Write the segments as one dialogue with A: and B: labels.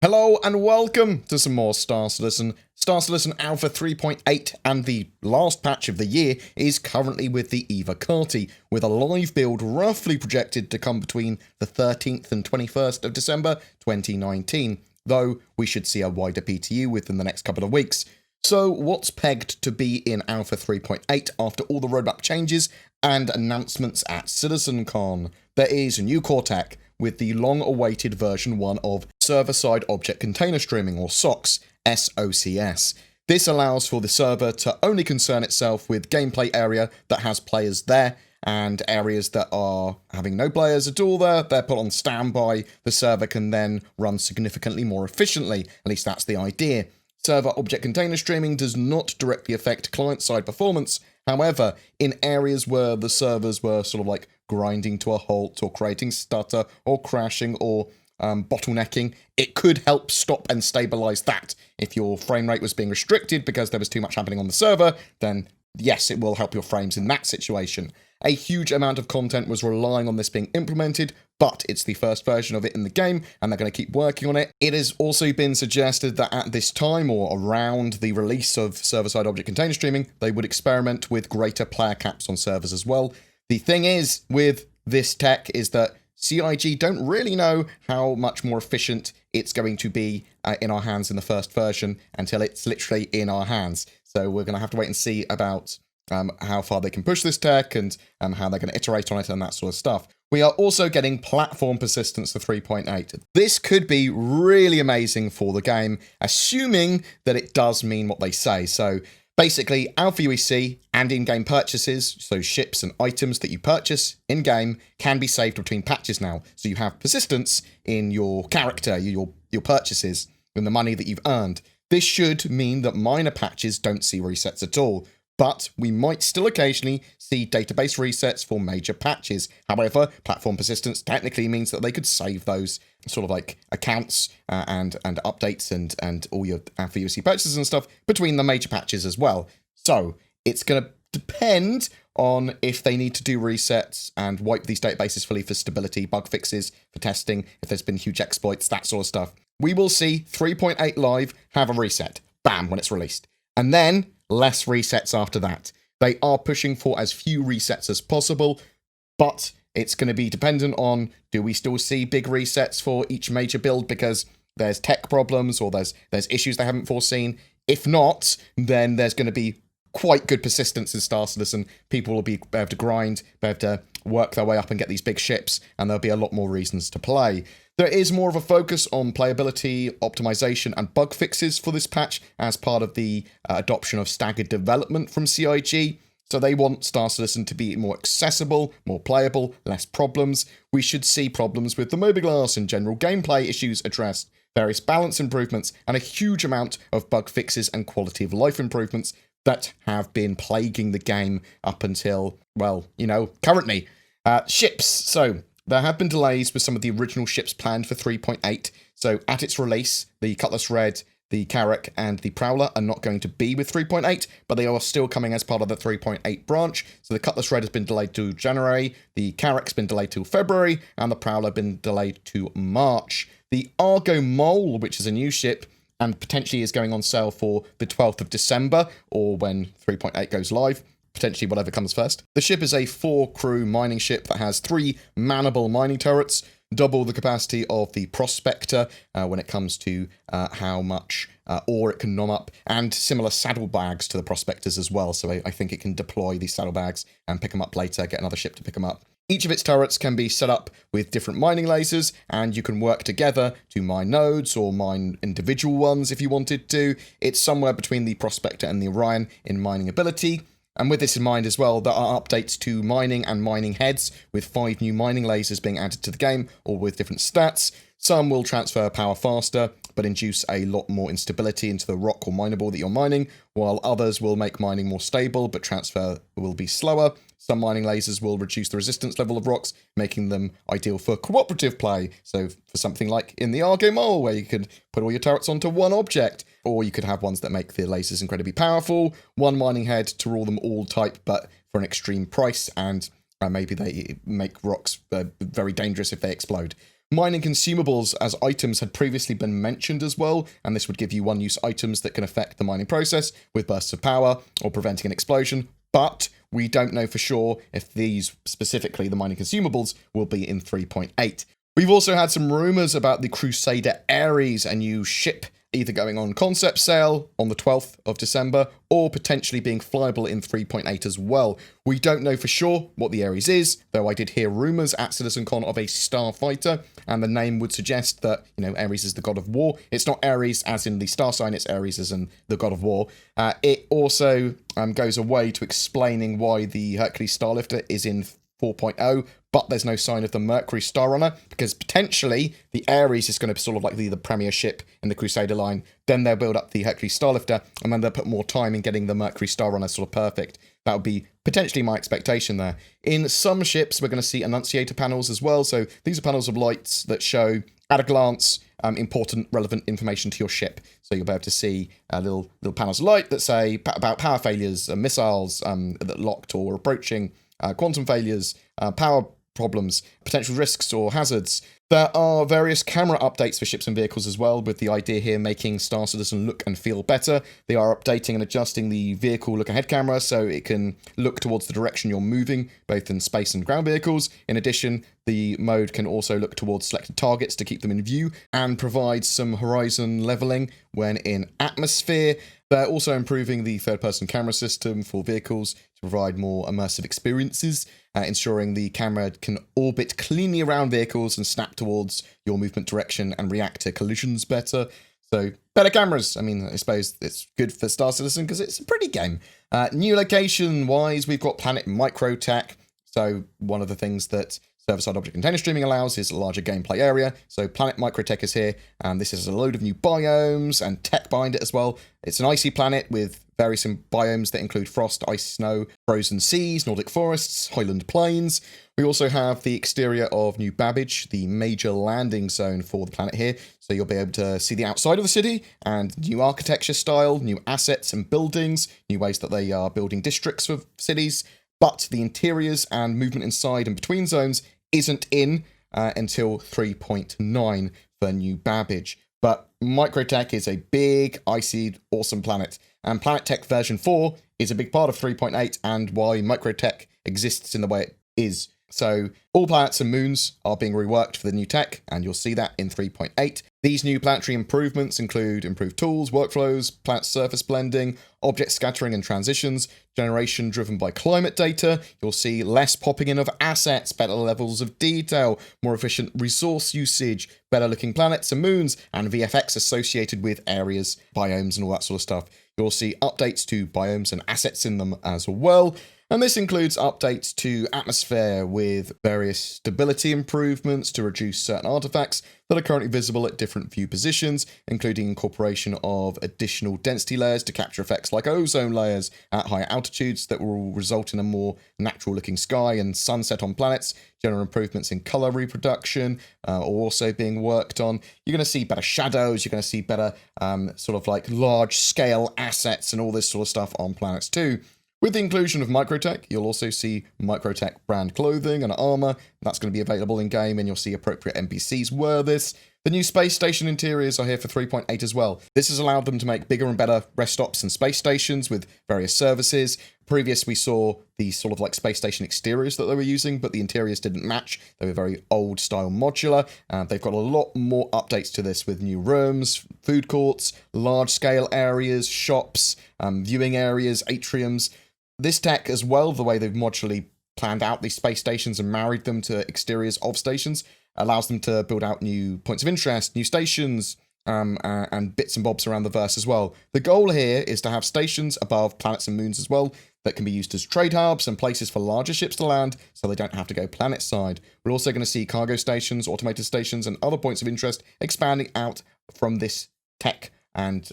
A: Hello and welcome to some more Star Citizen. Star Citizen Alpha 3.8 and the last patch of the year is currently with the EVA Carti, with a live build roughly projected to come between the 13th and 21st of December 2019, though we should see a wider PTU within the next couple of weeks. So what's pegged to be in Alpha 3.8 after all the roadmap changes and announcements at CitizenCon? There is a new core tech with the long-awaited version 1 of Server-Side Object Container Streaming, or SOCS, SOCS. This allows for the server to only concern itself with gameplay area that has players there, and areas that are having no players at all there, they're put on standby. The server can then run significantly more efficiently, at least that's the idea. Server Object Container Streaming does not directly affect client-side performance. However, in areas where the servers were sort of like grinding to a halt or creating stutter or crashing or bottlenecking, it could help stop and stabilize that. If your frame rate was being restricted because there was too much happening on the server, then yes, it will help your frames in that situation. A huge amount of content was relying on this being implemented, but it's the first version of it in the game, and they're going to keep working on it. It has also been suggested that at this time, or around the release of server-side object container streaming, they would experiment with greater player caps on servers as well. The thing is, with this tech, is that CIG don't really know how much more efficient it's going to be in our hands in the first version until it's literally in our hands. So we're going to have to wait and see about how far they can push this tech and how they're going to iterate on it and that sort of stuff. We are also getting platform persistence to 3.8. This could be really amazing for the game, assuming that it does mean what they say. So basically, Alpha UEC and in-game purchases, so ships and items that you purchase in-game, can be saved between patches now. So you have persistence in your character, your purchases, and the money that you've earned. This should mean that minor patches don't see resets at all, but we might still occasionally see database resets for major patches. However, platform persistence technically means that they could save those sort of like accounts and updates and all your Alpha UEC purchases and stuff between the major patches as well. So it's going to depend on if they need to do resets and wipe these databases fully for stability, bug fixes, for testing, if there's been huge exploits, that sort of stuff. We will see 3.8 Live have a reset. Bam, when it's released. And then less resets after that. They are pushing for as few resets as possible, but it's going to be dependent on, do we still see big resets for each major build because there's tech problems or there's issues they haven't foreseen? If not, then there's going to be quite good persistence in Star Citizen. People will be able to grind, be able to work their way up and get these big ships, and there'll be a lot more reasons to play. There is more of a focus on playability, optimization, and bug fixes for this patch as part of the adoption of staggered development from CIG. So they want Star Citizen to be more accessible, more playable, less problems. We should see problems with the mobiGlas and general gameplay issues addressed, various balance improvements, and a huge amount of bug fixes and quality of life improvements that have been plaguing the game up until, well, currently. Ships. So there have been delays with some of the original ships planned for 3.8. So at its release, the Cutlass Red, the Carrack, and the Prowler are not going to be with 3.8, but they are still coming as part of the 3.8 branch. So the Cutlass Red has been delayed to January, the Carrack's been delayed till February, and the Prowler has been delayed to March. The Argo Mole, which is a new ship, and potentially is going on sale for the 12th of December, or when 3.8 goes live, potentially whatever comes first. The ship is a 4-crew mining ship that has 3 manable mining turrets, double the capacity of the Prospector when it comes to how much ore it can nom up, and similar saddlebags to the Prospectors as well, so I think it can deploy these saddlebags and pick them up later, get another ship to pick them up. Each of its turrets can be set up with different mining lasers, and you can work together to mine nodes or mine individual ones if you wanted to. It's somewhere between the Prospector and the Orion in mining ability. And with this in mind as well, there are updates to mining and mining heads, with 5 new mining lasers being added to the game, all with different stats. Some will transfer power faster, but induce a lot more instability into the rock or mineable that you're mining, while others will make mining more stable, but transfer will be slower. Some mining lasers will reduce the resistance level of rocks, making them ideal for cooperative play. So for something like in the Argo Mole, where you could put all your turrets onto one object, or you could have ones that make the lasers incredibly powerful, one mining head to rule them all type, but for an extreme price, and maybe they make rocks very dangerous if they explode. Mining consumables as items had previously been mentioned as well, and this would give you one-use items that can affect the mining process with bursts of power or preventing an explosion, but we don't know for sure if these, specifically the mining consumables, will be in 3.8. We've also had some rumours about the Crusader Ares, a new ship either going on concept sale on the 12th of December or potentially being flyable in 3.8 as well. We don't know for sure what the Ares is, though I did hear rumours at CitizenCon of a starfighter, and the name would suggest that, Ares is the god of war. It's not Ares as in the star sign, it's Ares as in the god of war. It also goes away to explaining why the Hercules Starlifter is in 4.0, but there's no sign of the Mercury Star Runner, because potentially the Ares is going to sort of like be the premier ship in the Crusader line. Then they'll build up the Hercules Starlifter, and then they'll put more time in getting the Mercury Star Runner sort of perfect. That would be potentially my expectation there. In some ships, we're going to see annunciator panels as well. So these are panels of lights that show, at a glance, important, relevant information to your ship. So you'll be able to see little panels of light that say about power failures, missiles that locked or approaching, quantum failures, power problems, potential risks or hazards. There are various camera updates for ships and vehicles as well, with the idea here making Star Citizen look and feel better. They are updating and adjusting the vehicle look-ahead camera so it can look towards the direction you're moving, both in space and ground vehicles. In addition, the mode can also look towards selected targets to keep them in view and provide some horizon leveling when in atmosphere. They're also improving the third-person camera system for vehicles to provide more immersive experiences, ensuring the camera can orbit cleanly around vehicles and snap towards your movement direction and react to collisions better. So, better cameras. I mean, I suppose it's good for Star Citizen because it's a pretty game. New location-wise, we've got Planet Microtech. So, one of the things that server-side object container streaming allows is a larger gameplay area. So Planet Microtech is here, and this is a load of new biomes and tech behind it as well. It's an icy planet with various biomes that include frost, ice, snow, frozen seas, Nordic forests, highland plains. We also have the exterior of New Babbage, the major landing zone for the planet here. So you'll be able to see the outside of the city and new architecture style, new assets and buildings, new ways that they are building districts for cities. But the interiors and movement inside and between zones isn't in until 3.9 for New Babbage. But Microtech is a big, icy, awesome planet. And Planet Tech version 4 is a big part of 3.8 and why Microtech exists in the way it is. So all planets and moons are being reworked for the new tech, and you'll see that in 3.8. These new planetary improvements include improved tools, workflows, planet surface blending, object scattering and transitions, generation driven by climate data. You'll see less popping in of assets, better levels of detail, more efficient resource usage, better looking planets and moons, and VFX associated with areas, biomes, and all that sort of stuff. You'll see updates to biomes and assets in them as well. And this includes updates to atmosphere with various stability improvements to reduce certain artifacts that are currently visible at different view positions, including incorporation of additional density layers to capture effects like ozone layers at higher altitudes that will result in a more natural looking sky and sunset on planets. General improvements in color reproduction are also being worked on. You're going to see better shadows, you're going to see better sort of like large scale assets and all this sort of stuff on planets too. With the inclusion of Microtech, you'll also see Microtech brand clothing and armor. That's going to be available in-game, and you'll see appropriate NPCs wear this. The new space station interiors are here for 3.8 as well. This has allowed them to make bigger and better rest stops and space stations with various services. Previous, we saw the sort of like space station exteriors that they were using, but the interiors didn't match. They were very old-style modular. They've got a lot more updates to this with new rooms, food courts, large-scale areas, shops, viewing areas, atriums. This tech as well, the way they've modularly planned out these space stations and married them to exteriors of stations, allows them to build out new points of interest, new stations, and bits and bobs around the verse as well. The goal here is to have stations above planets and moons as well that can be used as trade hubs and places for larger ships to land so they don't have to go planet side. We're also going to see cargo stations, automated stations, and other points of interest expanding out from this tech and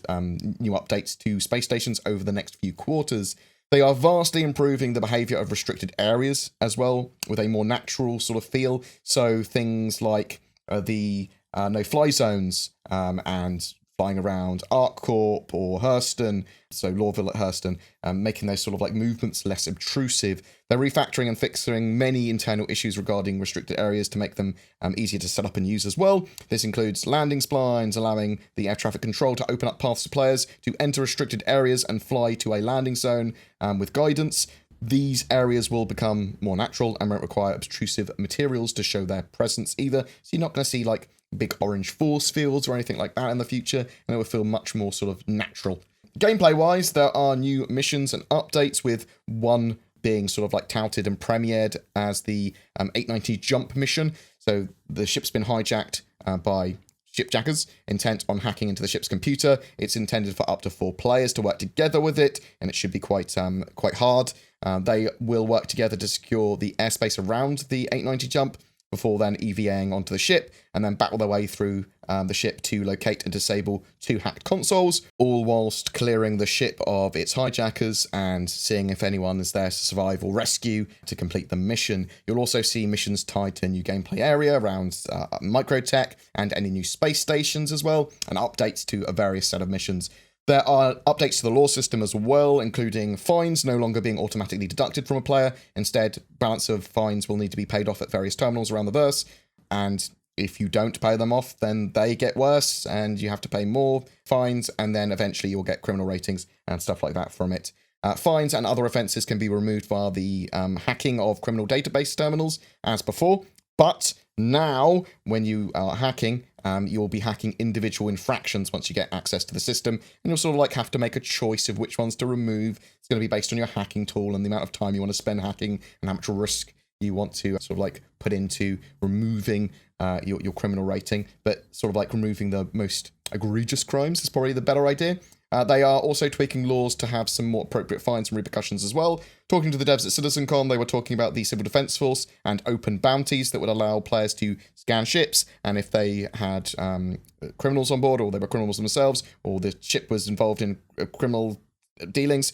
A: new updates to space stations over the next few quarters. They are vastly improving the behavior of restricted areas as well, with a more natural sort of feel. So things like the no-fly zones and flying around ArcCorp or Hurston, so Lorville at Hurston, making those sort of like movements less obtrusive. They're refactoring and fixing many internal issues regarding restricted areas to make them easier to set up and use as well. This includes landing splines, allowing the air traffic control to open up paths to players to enter restricted areas and fly to a landing zone with guidance. These areas will become more natural and won't require obtrusive materials to show their presence either. So you're not going to see like big orange force fields or anything like that in the future, and it will feel much more sort of natural. Gameplay-wise, there are new missions and updates, with one being sort of like touted and premiered as the 890 jump mission. So the ship's been hijacked by shipjackers intent on hacking into the ship's computer. It's intended for up to 4 players to work together with it, and it should be quite hard. They will work together to secure the airspace around the 890 jump before then EVAing onto the ship, and then battle their way through the ship to locate and disable 2 hacked consoles, all whilst clearing the ship of its hijackers and seeing if anyone is there to survive or rescue to complete the mission. You'll also see missions tied to a new gameplay area around Microtech and any new space stations as well, and updates to a various set of missions. There are updates to the lore system as well, including fines no longer being automatically deducted from a player. Instead, balance of fines will need to be paid off at various terminals around the verse, and if you don't pay them off, then they get worse, and you have to pay more fines, and then eventually you'll get criminal ratings and stuff like that from it. Fines and other offences can be removed via the hacking of criminal database terminals, as before, but now, when you are hacking, you'll be hacking individual infractions once you get access to the system, and you'll sort of like have to make a choice of which ones to remove. It's going to be based on your hacking tool and the amount of time you want to spend hacking and how much risk you want to sort of like put into removing your criminal rating, but sort of like removing the most egregious crimes is probably the better idea. They are also tweaking laws to have some more appropriate fines and repercussions as well. Talking to the devs at CitizenCon, they were talking about the Civil Defense Force and open bounties that would allow players to scan ships, and if they had criminals on board, or they were criminals themselves, or the ship was involved in criminal dealings,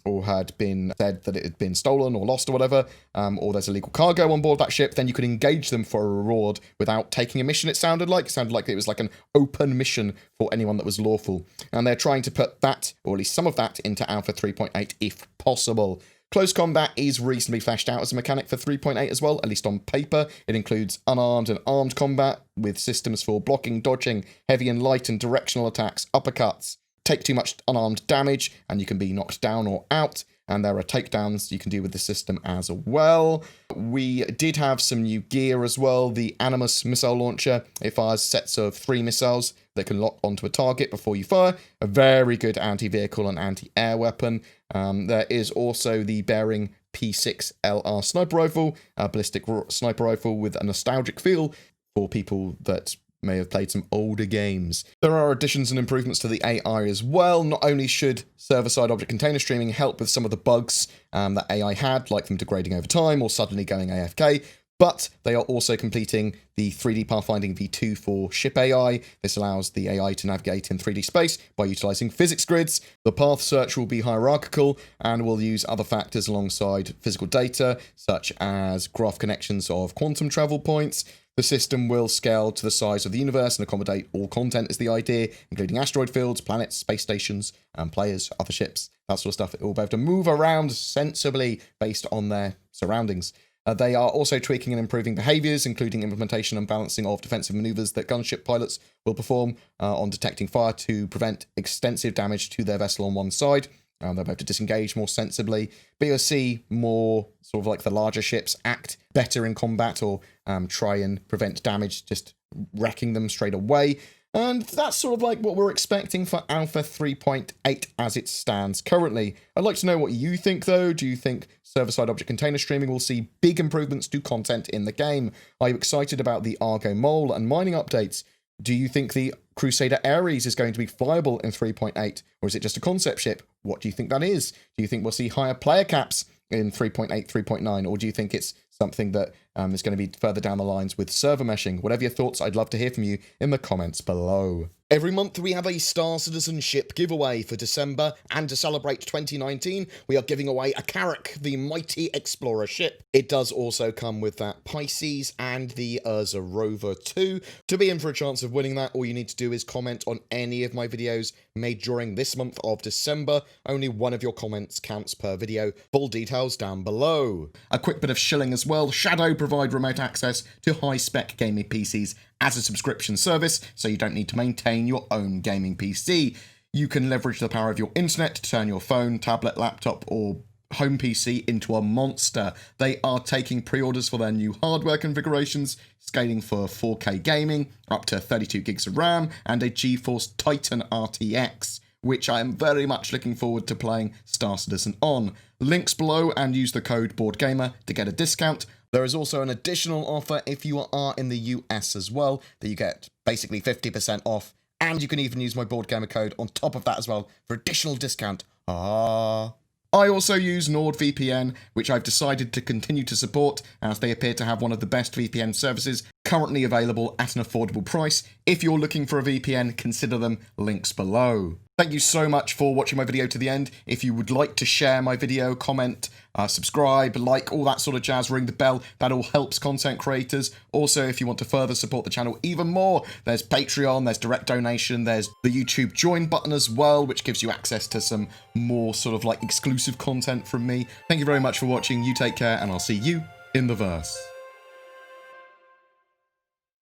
A: or had been said that it had been stolen or lost or whatever, or there's illegal cargo on board that ship, then you could engage them for a reward without taking a mission. It sounded like it was like an open mission for anyone that was lawful, and they're trying to put that, or at least some of that, into Alpha 3.8 if possible. Close combat is reasonably fleshed out as a mechanic for 3.8 as well, at least on paper. It includes unarmed and armed combat with systems for blocking, dodging, heavy and light and directional attacks, uppercuts. Take too much unarmed damage and you can be knocked down or out, and there are takedowns you can do with the system as well. We did have some new gear as well. The Animus missile launcher, it fires sets of 3 missiles that can lock onto a target before you fire. A very good anti-vehicle and anti-air weapon. There is also the Bearing P6 LR sniper rifle, a ballistic sniper rifle with a nostalgic feel for people that may have played some older games. There are additions and improvements to the AI as well. Not only should server-side object container streaming help with some of the bugs that AI had, like them degrading over time or suddenly going AFK, but they are also completing the 3D pathfinding v2 for ship AI. This allows the AI to navigate in 3D space by utilizing physics grids. The path search will be hierarchical and will use other factors alongside physical data, such as graph connections of quantum travel points. The system will scale to the size of the universe and accommodate all content is the idea, including asteroid fields, planets, space stations, players, other ships, that sort of stuff. It will be able to move around sensibly based on their surroundings. They are also tweaking and improving behaviors, including implementation and balancing of defensive maneuvers that gunship pilots will perform on detecting fire to prevent extensive damage to their vessel on one side. They'll be able to disengage more sensibly. But you'll see more sort of like the larger ships act better in combat, or try and prevent damage, just wrecking them straight away. And that's sort of like what we're expecting for Alpha 3.8 as it stands currently. I'd like to know what you think though. Do you think server-side object container streaming will see big improvements to content in the game? Are you excited about the Argo Mole and mining updates? Do you think the Crusader Ares is going to be viable in 3.8, or is it just a concept ship? What do you think that is? Do you think we'll see higher player caps in 3.8, 3.9, or do you think it's something that is going to be further down the lines with server meshing? Whatever your thoughts, I'd love to hear from you in the comments below. Every month we have a Star Citizen ship giveaway for December, and to celebrate 2019, we are giving away a Carrack, the mighty explorer ship. It does also come with that Pisces and the Urza Rover 2. To be in for a chance of winning that, all you need to do is comment on any of my videos made during this month of December. Only one of your comments counts per video. Full details down below. A quick bit of shilling as well. Shadow provide remote access to high-spec gaming PCs as a subscription service, so you don't need to maintain your own gaming PC. You can leverage the power of your internet to turn your phone, tablet, laptop, or home PC into a monster. They are taking pre-orders for their new hardware configurations, scaling for 4K gaming, up to 32 gigs of RAM, and a GeForce Titan RTX, which I am very much looking forward to playing Star Citizen on. Links below, and use the code BoredGamer to get a discount. There is also an additional offer if you are in the US as well, that you get basically 50% off, and you can even use my BoredGamer code on top of that as well for additional discount. I also use NordVPN, which I've decided to continue to support, as they appear to have one of the best VPN services currently available at an affordable price. If you're looking for a VPN, consider them. Links below. Thank you so much for watching my video to the end. If you would like to share my video, comment, subscribe, like, all that sort of jazz, ring the bell, that all helps content creators. Also, if you want to further support the channel even more, there's Patreon, there's direct donation, there's the YouTube join button as well, which gives you access to some more sort of like exclusive content from me. Thank you very much for watching. You take care, and I'll see you in the verse.